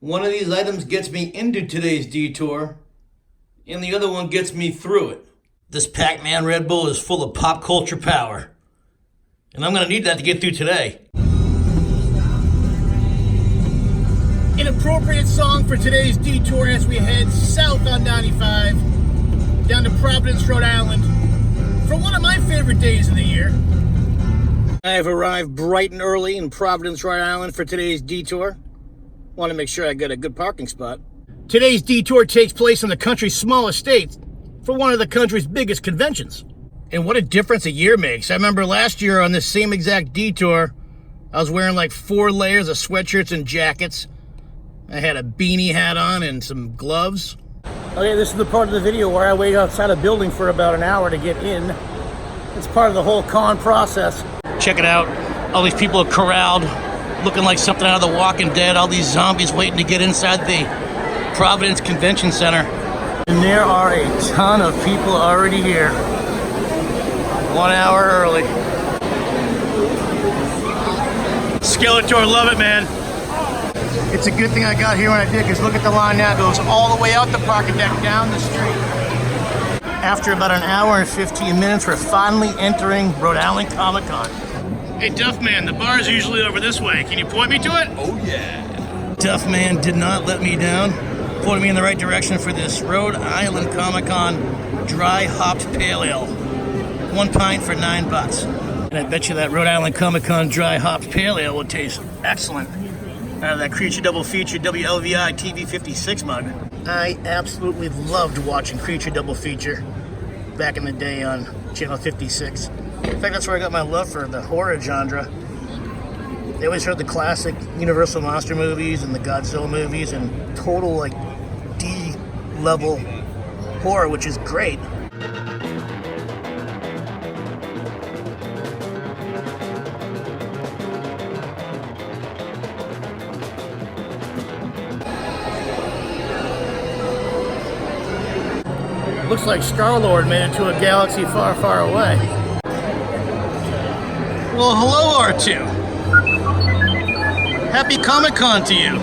One of these items gets me into today's detour, and the other one gets me through it. This Pac-Man Red Bull is full of pop culture power, and I'm going to need that to get through today. An appropriate song for today's detour as we head south on 95 down to Providence, Rhode Island for one of my favorite days of the year. I have arrived bright and early in Providence, Rhode Island for today's detour. Want to make sure I get a good parking spot. Today's detour takes place in the country's smallest state for one of the country's biggest conventions. And what a difference a year makes. I remember last year on this same exact detour, I was wearing like 4 layers of sweatshirts and jackets. I had a beanie hat on and some gloves. Okay, this is the part of the video where I wait outside a building for about an hour to get in. It's part of the whole con process. Check it out. All these people are corralled, looking like something out of The Walking Dead. All these zombies waiting to get inside the Providence Convention Center. And there are a ton of people already here. 1 hour early. Skeletor, love it, man. It's a good thing I got here when I did, because look at the line now. It goes all the way out the parking deck, down the street. After about an hour and 15 minutes, we're finally entering Rhode Island Comic Con. Hey, Duffman, the bar's usually over this way. Can you point me to it? Oh, yeah. Duffman did not let me down. Pointed me in the right direction for this Rhode Island Comic Con dry hopped pale ale. 1 pint for $9. And I bet you that Rhode Island Comic Con dry hopped pale ale would taste excellent out of that Creature Double Feature WLVI TV 56 mug. I absolutely loved watching Creature Double Feature back in the day on Channel 56. In fact, that's where I got my love for the horror genre. They always heard the classic Universal Monster movies and the Godzilla movies and total like D-level horror, which is great. Looks like Star-Lord made it to a galaxy far, far away. Well, hello, R2. Happy Comic-Con to you.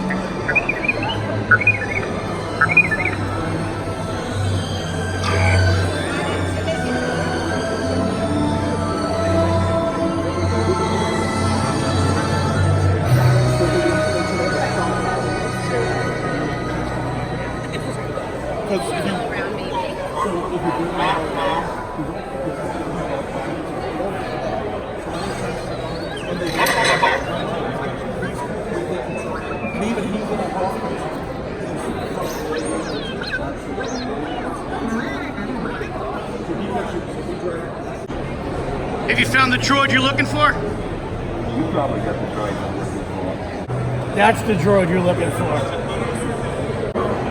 Have you found the droid you're looking for? You probably got the droid I'm looking for. That's the droid you're looking for.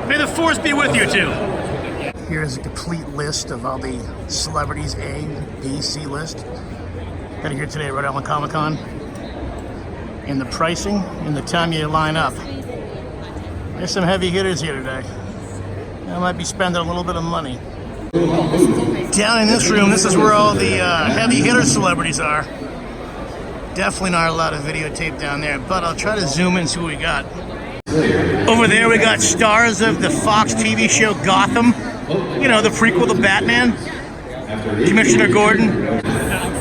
May the Force be with you, too. Here's a complete list of all the celebrities, A, B, C list. Got here today at Rhode Island Comic Con. And the pricing and the time you line up. There's some heavy hitters here today. I might be spending a little bit of money. Down in this room, this is where all the heavy hitter celebrities are. Definitely not allowed to videotape down there, but I'll try to zoom in and see what we got. Over there we got stars of the Fox TV show Gotham. You know, the prequel to Batman. Commissioner Gordon.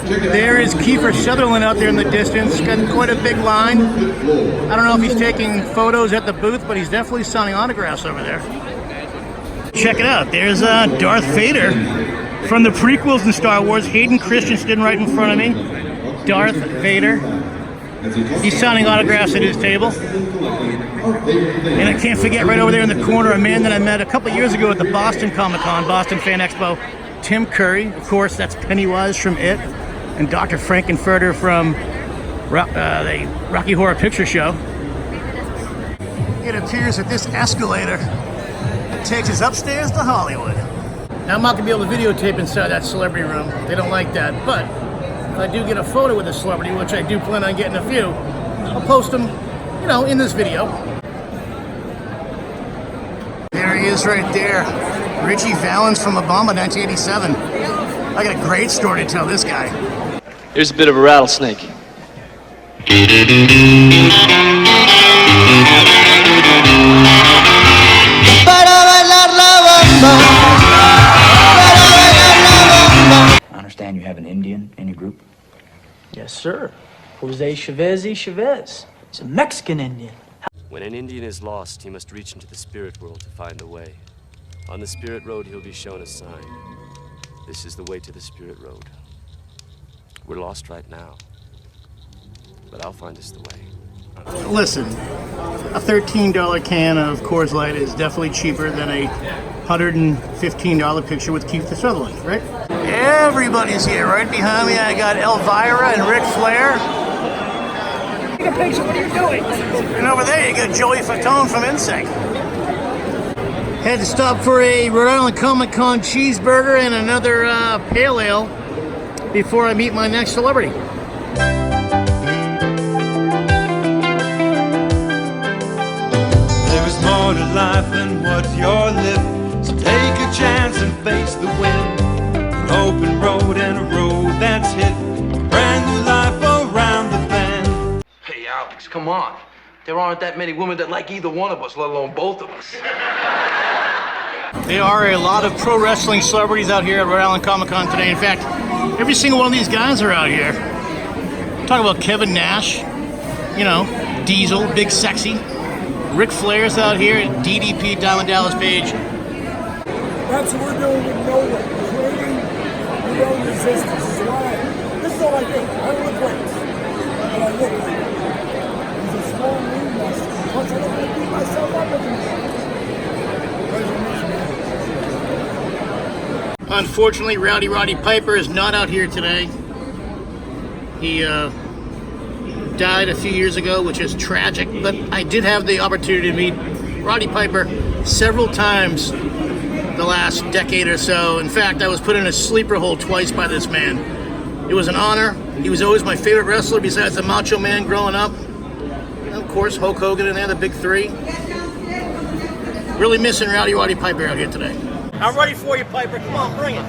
There is Kiefer Sutherland out there in the distance. Got quite a big line. I don't know if he's taking photos at the booth, but he's definitely signing autographs over there. Check it out. There's Darth Vader from the prequels in Star Wars. Hayden Christensen right in front of me. Darth Vader. He's signing autographs at his table. And I can't forget right over there in the corner a man that I met a couple years ago at the Boston Comic Con, Boston Fan Expo. Tim Curry. Of course, that's Pennywise from It. And Dr. Frankenfurter from the Rocky Horror Picture Show. It appears that this escalator takes us upstairs to Hollywood. Now, I'm not going to be able to videotape inside that celebrity room. They don't like that. But if I do get a photo with a celebrity, which I do plan on getting a few, I'll post them, you know, in this video. There he is right there. Ritchie Valens from Obama, 1987. I got a great story to tell this guy. Here's a bit of a rattlesnake. sir. Jose Chavez. He's a Mexican Indian. When an Indian is lost, he must reach into the spirit world to find the way. On the spirit road, he'll be shown a sign. This is the way to the spirit road. We're lost right now, but I'll find us the way. Listen, a $13 can of Coors Light is definitely cheaper than a $115 picture with Keith Sutherland, right? Everybody's here. Right behind me, I got Elvira and Ric Flair. Take a picture. What are you doing? And over there, you got Joey Fatone from Insect. Had to stop for a Rhode Island Comic Con cheeseburger and another pale ale before I meet my next celebrity. There is more to life than what you're living. So take a chance and face the wind. An open road and a road that's hit. A brand new life around the bend. Hey, Alex, come on. There aren't that many women that like either one of us, let alone both of us. There are a lot of pro wrestling celebrities out here at Rhode Island Comic Con today. In fact, every single one of these guys are out here. Talk about Kevin Nash, you know, Diesel, Big Sexy. Ric Flair's out here at DDP, Diamond Dallas Page. That's what we're doing with no one. Creating your own resistance is why. This is all I think. I don't look like this. But I look like it. He's a small ring master. Plus, I don't want to beat myself up with him. Unfortunately, Roddy Piper is not out here today. He died a few years ago, which is tragic, but I did have the opportunity to meet Roddy Piper several times the last decade or so. In fact, I was put in a sleeper hold twice by this man. It was an honor. He was always my favorite wrestler besides the Macho Man growing up. And of course, Hulk Hogan in there, the big three. Really missing Roddy Piper out here today. I'm ready for you, Piper. Come on, bring it.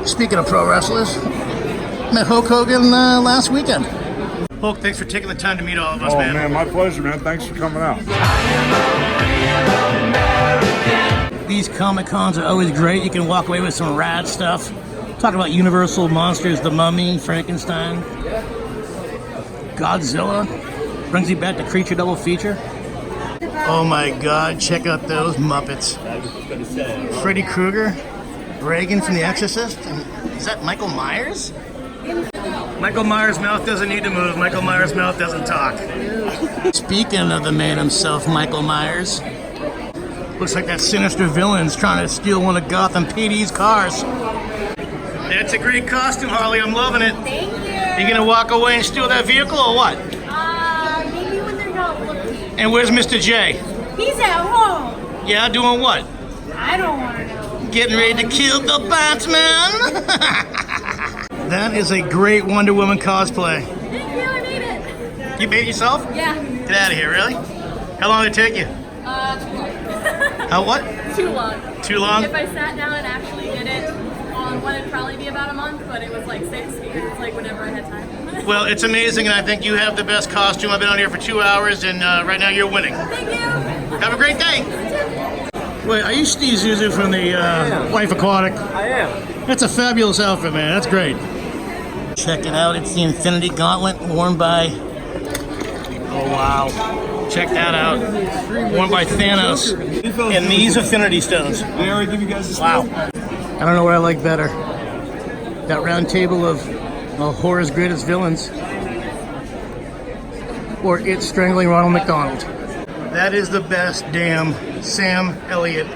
Speaking of pro wrestlers, met Hulk Hogan last weekend. Hulk, thanks for taking the time to meet all of us, man. Oh, man, my pleasure, man. Thanks for coming out. These Comic Cons are always great. You can walk away with some rad stuff. Talk about Universal monsters, The Mummy, Frankenstein, Godzilla. Brings you back to Creature Double Feature. Oh my God, check out those Muppets. Freddy Krueger, Reagan from The Exorcist. And is that Michael Myers? Michael Myers' mouth doesn't need to move. Michael Myers' mouth doesn't talk. Speaking of the man himself, Michael Myers. Looks like that sinister villain's trying to steal one of Gotham PD's cars. That's a great costume, Harley. I'm loving it. Thank you. You gonna walk away and steal that vehicle or what? Maybe when they're not looking. And where's Mr. J? He's at home. Yeah, doing what? I don't want to know. Getting ready to kill the Batman? That is a great Wonder Woman cosplay. Thank you, I made it. You made it yourself? Yeah. Get out of here, really? How long did it take you? Too long. How what? Too long. Too long? If I sat down and actually did it on one, it'd probably be about a month, but it was like 6 because it's like whenever I had time. Well, it's amazing, and I think you have the best costume. I've been on here for 2 hours, and right now you're winning. Thank you. Have a great day. Wait, are you Steve Zuzu from the Life Aquatic? I am. That's a fabulous outfit, man. That's great. Check it out. It's the Infinity Gauntlet worn by... Oh, wow. Check that out. Worn by Thanos. And these Infinity Stones. Did I already give you guys a Wow. I don't know what I like better. That round table of horror's greatest villains. Or it strangling Ronald McDonald. That is the best damn Sam Elliott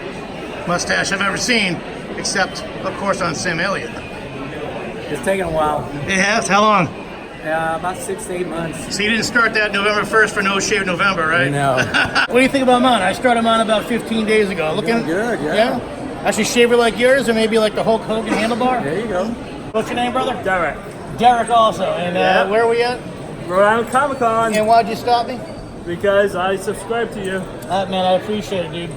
mustache I've ever seen. Except, of course, on Sam Elliott. It's taken a while. It has? How long? About 6 to 8 months. So you didn't start that November 1st for No Shave November, right? No. What do you think about mine? I started mine about 15 days ago. Looking good, yeah. I should shave it like yours, or maybe like the Hulk Hogan handlebar? There you go. What's your name, brother? Derek. Derek also. And where are we at? Rhode Island Comic Con. And why'd you stop me? Because I subscribe to you. Man, I appreciate it, dude.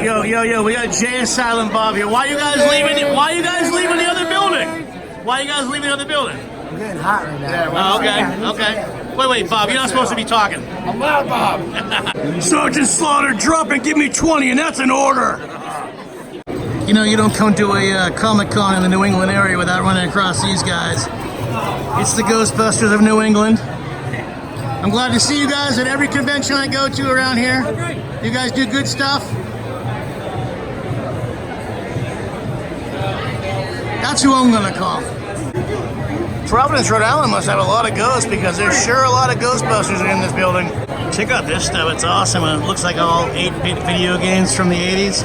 Yo, we got Jay and Silent Bob here. Why you guys leaving the other building? Why you guys leaving the other building? I'm getting hot right now. Oh, okay. Wait, Bob, you're not supposed to be talking. I'm loud, Bob. Sergeant Slaughter, drop and give me 20, and that's an order. You know, you don't come to a Comic-Con in the New England area without running across these guys. It's the Ghostbusters of New England. I'm glad to see you guys at every convention I go to around here. You guys do good stuff. That's who I'm gonna call. Providence, Rhode Island must have a lot of ghosts because there's sure a lot of Ghostbusters in this building. Check out this stuff, it's awesome. It looks like all 8-bit video games from the 80s.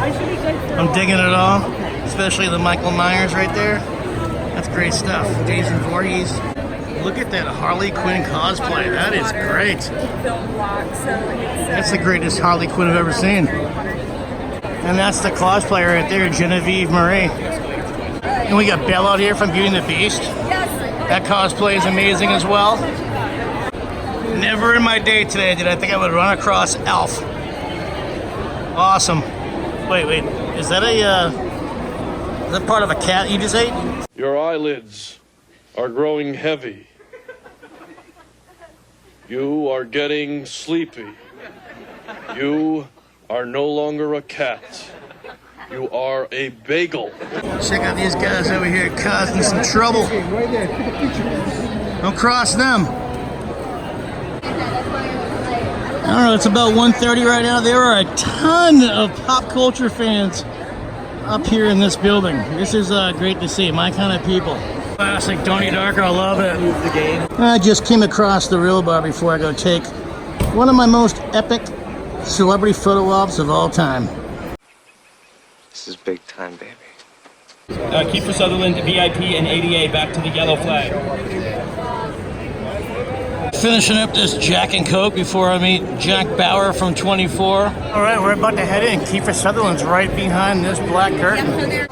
I'm digging it all, especially the Michael Myers right there. That's great stuff. Jason Voorhees. Look at that Harley Quinn cosplay, that is great. That's the greatest Harley Quinn I've ever seen. And that's the cosplayer right there, Genevieve Marie. And we got Belle out here from Beauty and the Beast. That cosplay is amazing as well. Never in my day today did I think I would run across Elf. Awesome. Wait, is that is that part of a cat you just ate? Your eyelids are growing heavy. You are getting sleepy. You are no longer a cat. You are a bagel. Check out these guys over here causing some trouble. Don't cross them. I don't know, it's about 1:30 right now. There are a ton of pop culture fans up here in this building. This is great to see, my kind of people. Classic Donnie Darko, I love it. I just came across the Real Bar before I go take one of my most epic celebrity photo ops of all time. This is big time, baby. Kiefer Sutherland, VIP and ADA, back to the yellow flag. Finishing up this Jack and Coke before I meet Jack Bauer from 24. All right, we're about to head in. Kiefer Sutherland's right behind this black curtain.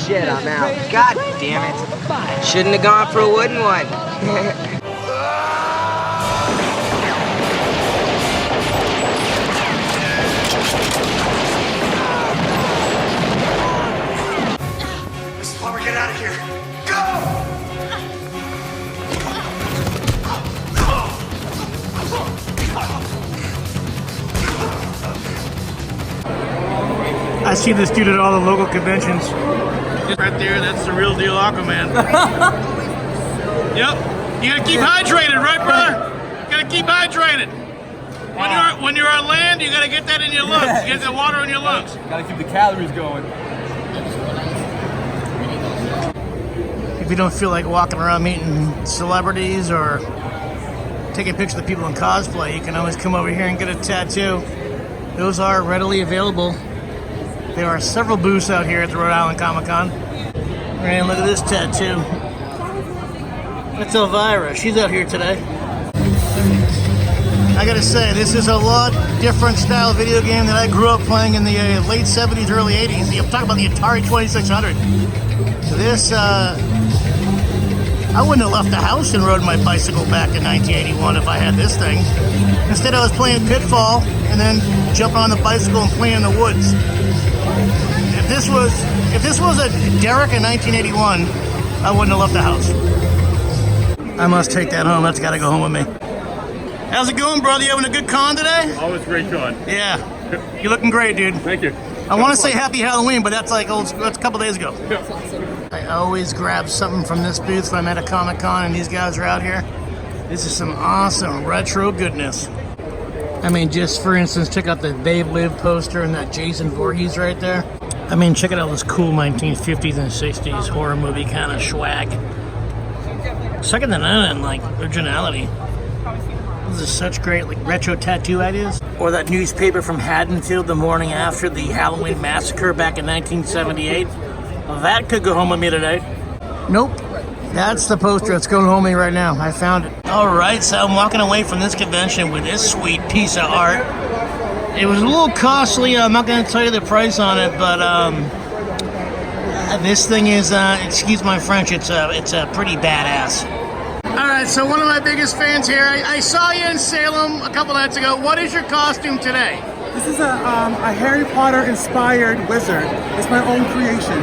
Shit, I'm out. God damn it. Shouldn't have gone for a wooden one. This is why we're getting out of here. Go! I see this dude at all the local conventions. Right there, that's the real deal Aquaman. Yep. You gotta keep hydrated, right, brother? You gotta keep hydrated. When you're on land, you gotta get that in your lungs. Get the water in your lungs. Gotta keep the calories going. If you don't feel like walking around meeting celebrities or taking pictures of people in cosplay, you can always come over here and get a tattoo. Those are readily available. There are several booths out here at the Rhode Island Comic-Con. And look at this tattoo. That's Elvira. She's out here today. I gotta say, this is a lot different style video game that I grew up playing in the late 70s, early 80s. I'm talking about the Atari 2600. This, I wouldn't have left the house and rode my bicycle back in 1981 if I had this thing. Instead, I was playing Pitfall and then jumping on the bicycle and playing in the woods. If this was a Derek in 1981, I wouldn't have left the house. I must take that home. That's got to go home with me. How's it going, brother? You having a good con today? Always great con. Yeah. You're looking great, dude. Thank you. I want to say Happy Halloween, but that's like that's a couple days ago. Yeah. I always grab something from this booth when I'm at a Comic-Con and these guys are out here. This is some awesome retro goodness. I mean, just for instance, check out the They Live poster and that Jason Voorhees right there. I mean, check out all this cool 1950s and 60s horror movie kind of swag. Second to none in like originality. This is such great like retro tattoo ideas. Or that newspaper from Haddonfield the morning after the Halloween massacre back in 1978. Well, that could go home with me today. Nope. That's the poster that's going home with me right now. I found it. All right, so I'm walking away from this convention with this sweet piece of art. It was a little costly. I'm not going to tell you the price on it, but this thing is, excuse my French, it's pretty badass. All right, so one of my biggest fans here. I saw you in Salem a couple nights ago. What is your costume today? This is a Harry Potter inspired wizard. It's my own creation.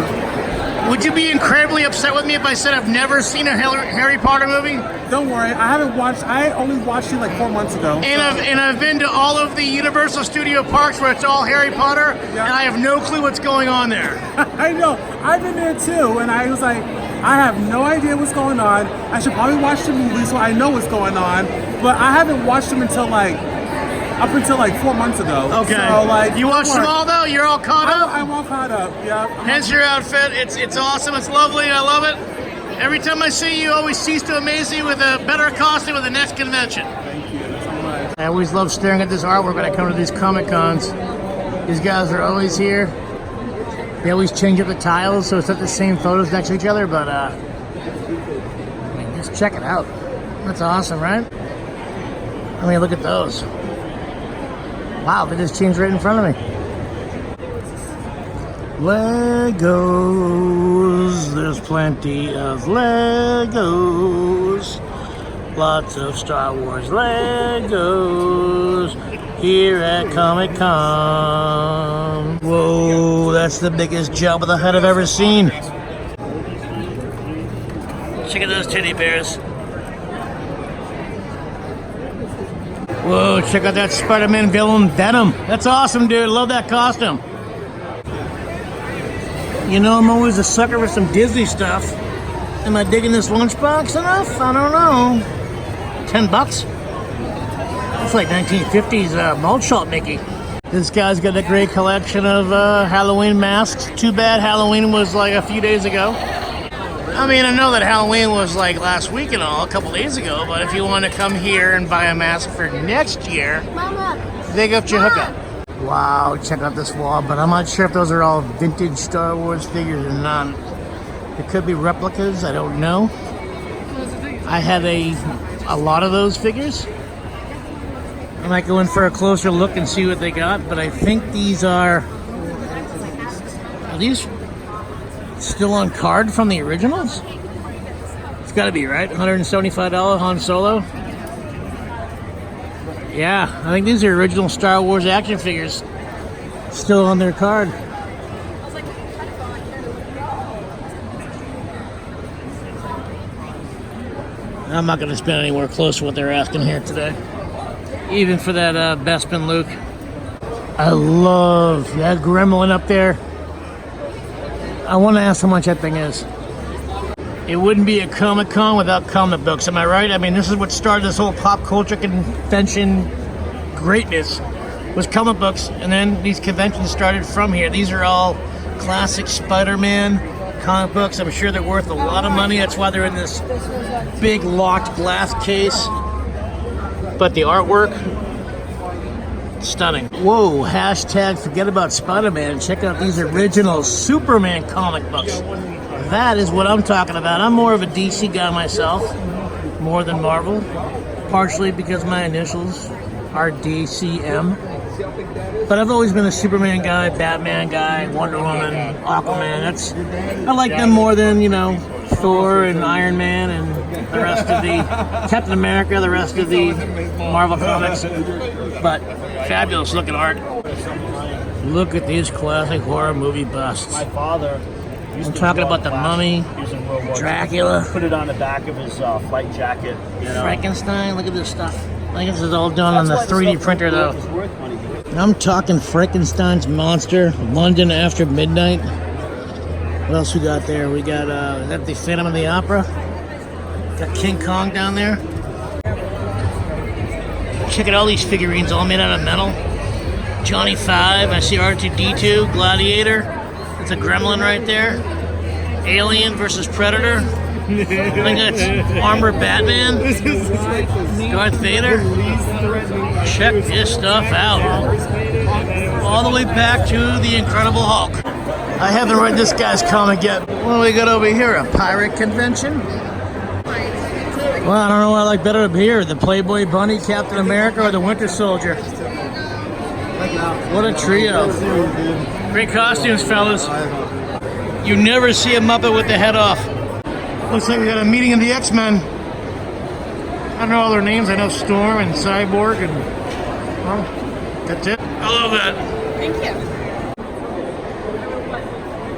Would you be incredibly upset with me if I said I've never seen a Harry Potter movie? Don't worry, I haven't watched. I only watched it like 4 months ago. And I've been to all of the Universal Studio parks where it's all Harry Potter, and I have no clue what's going on there. I know. I've been there too, and I was like, I have no idea what's going on. I should probably watch the movie so I know what's going on, but I haven't watched them until up until 4 months ago. Okay. So like, you watched them all though? You're all caught up? I'm all caught up. Yeah. Hence your outfit. It's awesome. It's lovely. I love it. Every time I see you, always cease to amaze me with a better costume at the next convention. Thank you so much. I always love staring at this artwork when I come to these Comic Cons. These guys are always here. They always change up the tiles so it's not the same photos next to each other, but I mean, just check it out. That's awesome, right? I mean, look at those. Wow, they just changed right in front of me. Legos, there's plenty of Legos. Lots of Star Wars Legos here at Comic Con. Whoa, that's the biggest jump of the head I've ever seen. Check out those teddy bears. Whoa, check out that Spider-Man villain Venom. That's awesome, dude. Love that costume. You know, I'm always a sucker for some Disney stuff. Am I digging this lunchbox enough? I don't know. $10? It's like 1950s malt shop Mickey. This guy's got a great collection of Halloween masks. Too bad Halloween was like a few days ago. I mean, I know that Halloween was like last week and all, a couple days ago, but if you want to come here and buy a mask for next year, they got your hookup. Wow, check out this wall, but I'm not sure if those are all vintage Star Wars figures or not. It could be replicas, I don't know. I had a lot of those figures. I might go in for a closer look and see what they got, but I think these are these still on card from the originals? It's gotta be, right? $175 Han Solo. Yeah, I think these are original Star Wars action figures. Still on their card. I'm not gonna spend anywhere close to what they're asking here today. Even for that Bespin Luke. I love that gremlin up there. I want to ask how much that thing is. It wouldn't be a Comic Con without comic books, am I right? I mean, this is what started this whole pop culture convention greatness, was comic books, and then these conventions started from here. These are all classic Spider-Man comic books. I'm sure they're worth a lot of money. That's why they're in this big locked glass case. But the artwork, stunning. Whoa, hashtag forget about Spider-Man. Check out these original Superman comic books. That is what I'm talking about. I'm more of a DC guy myself, more than Marvel. Partially because my initials are DCM. But I've always been a Superman guy, Batman guy, Wonder Woman, Aquaman. I like them more than, you know, Thor and Iron Man and the rest of the Captain America, the rest of the Marvel comics. But fabulous looking art. Look at these classic horror movie busts. My father. I'm talking about the Mummy, Dracula. Put it on the back of his flight jacket. You know? Frankenstein. Look at this stuff. I think this is all done on the 3D printer though. I'm talking Frankenstein's monster, London After Midnight. What else we got there? We got is that the Phantom of the Opera? Got King Kong down there. Check out all these figurines, all made out of metal. Johnny 5, I see R2-D2, Gladiator. That's a gremlin right there. Alien versus Predator. I think that's Armored Batman. Darth Vader. Check this stuff out. All the way back to the Incredible Hulk. I haven't read this guy's comic yet. What do we got over here? A pirate convention? Well, I don't know what I like better up here. The Playboy Bunny, Captain America, or the Winter Soldier. What a trio. Great costumes, fellas. You never see a Muppet with the head off. Looks like we got a meeting of the X-Men. I don't know all their names. I know Storm and Cyborg and... well, that's it. I love that. Thank you.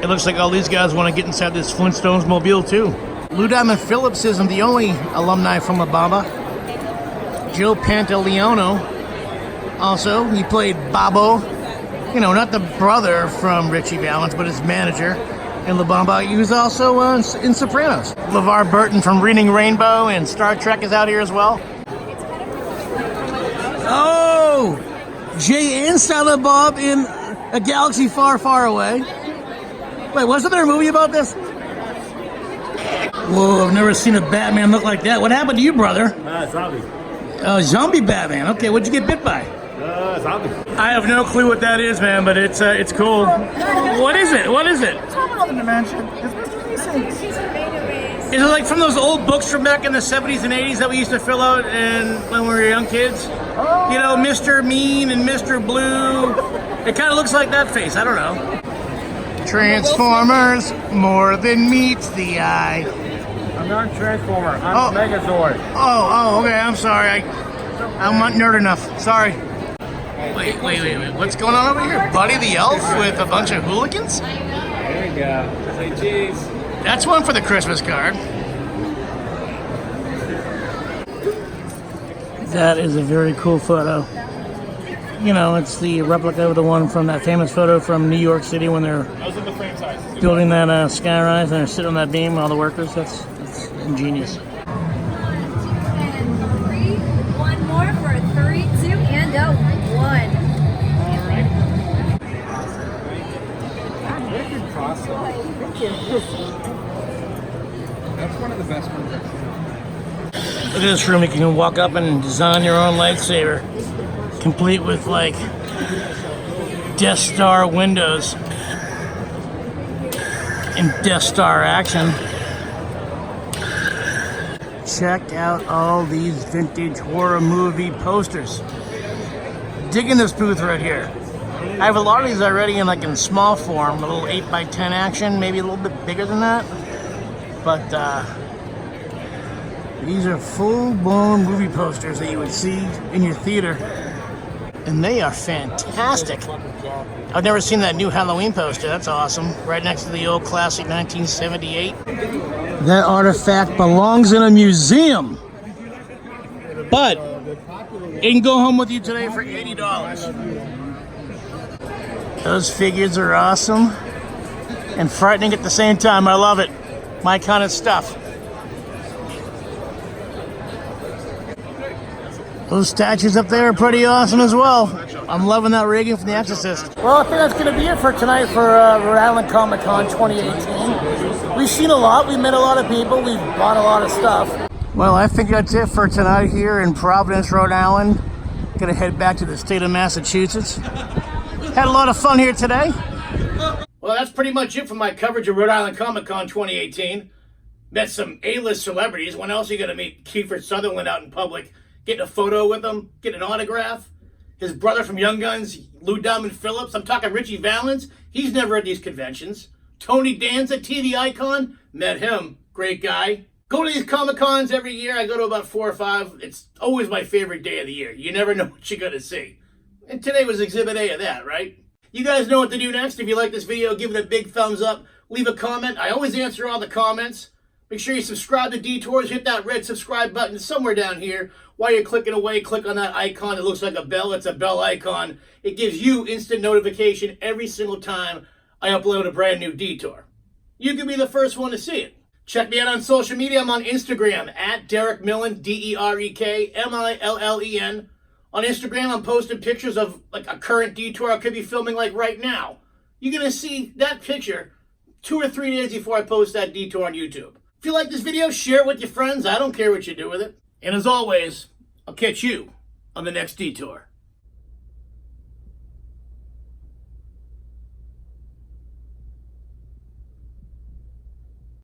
It looks like all these guys want to get inside this Flintstones mobile too. Lou Diamond Phillips isn't the only alumni from La Bamba. Joe Pantaleono, also, he played Bobo. You know, not the brother from Ritchie Valens, but his manager in La Bamba. He was also in Sopranos. LeVar Burton from Reading Rainbow and Star Trek is out here as well. Oh! Jay and Silent Bob in A Galaxy Far, Far Away. Wait, wasn't there a movie about this? Whoa, I've never seen a Batman look like that. What happened to you, brother? Zombie. Zombie Batman. Okay, what'd you get bit by? Zombie. I have no clue what that is, man, but it's cool. What is it? What is it? It's from another dimension. It's Mr. Reese's. Is it like from those old books from back in the 70s and 80s that we used to fill out when we were young kids? Oh. You know, Mr. Mean and Mr. Blue. It kind of looks like that face. I don't know. Transformers, more than meets the eye. I'm not a Transformer. I'm Megazord. Oh, okay. I'm sorry. I'm not nerd enough. Sorry. Wait. What's going on over here? Buddy the Elf with a bunch of hooligans? There you go. Say cheese. That's one for the Christmas card. That is a very cool photo. You know, it's the replica of the one from that famous photo from New York City when they're building that skyrise and they're sitting on that beam, all the workers. That's ingenious. 1, 2, and 3. One more for 3, 2, and a 1. That's one of the best ones I've seen. Look at this room. You can walk up and design your own lightsaber, complete with like Death Star windows and Death Star action. Check out all these vintage horror movie posters. Digging this booth right here. I have a lot of these already in small form, a little 8x10 action, maybe a little bit bigger than that. But these are full-blown movie posters that you would see in your theater. And they are fantastic. I've never seen that new Halloween poster. That's awesome. Right next to the old classic 1978. That artifact belongs in a museum. But it can go home with you today for $80. Those figures are awesome and frightening at the same time. I love it. My kind of stuff. Those statues up there are pretty awesome as well. I'm loving that Reagan from The Exorcist. Well, I think that's going to be it for tonight for Rhode Island Comic Con 2018. We've seen a lot. We've met a lot of people. We've bought a lot of stuff. Well, I think that's it for tonight here in Providence, Rhode Island. Gonna head back to the state of Massachusetts. Had a lot of fun here today. Well, that's pretty much it for my coverage of Rhode Island Comic Con 2018. Met some A-list celebrities. When else are you gonna meet Kiefer Sutherland out in public? Getting a photo with him, getting an autograph. His brother from Young Guns, Lou Diamond Phillips. I'm talking Ritchie Valens. He's never at these conventions. Tony Danza, TV icon. Met him. Great guy. Go to these Comic Cons every year. I go to about 4 or 5. It's always my favorite day of the year. You never know what you're going to see. And today was Exhibit A of that, right? You guys know what to do next. If you like this video, give it a big thumbs up. Leave a comment. I always answer all the comments. Make sure you subscribe to Detours. Hit that red subscribe button somewhere down here. While you're clicking away, click on that icon. It looks like a bell. It's a bell icon. It gives you instant notification every single time I upload a brand new Detour. You can be the first one to see it. Check me out on social media. I'm on Instagram at Derek Millen, DerekMillen. On Instagram, I'm posting pictures of like a current Detour I could be filming like right now. You're going to see that picture 2 or 3 days before I post that Detour on YouTube. If you like this video, share it with your friends. I don't care what you do with it. And as always, I'll catch you on the next Detour.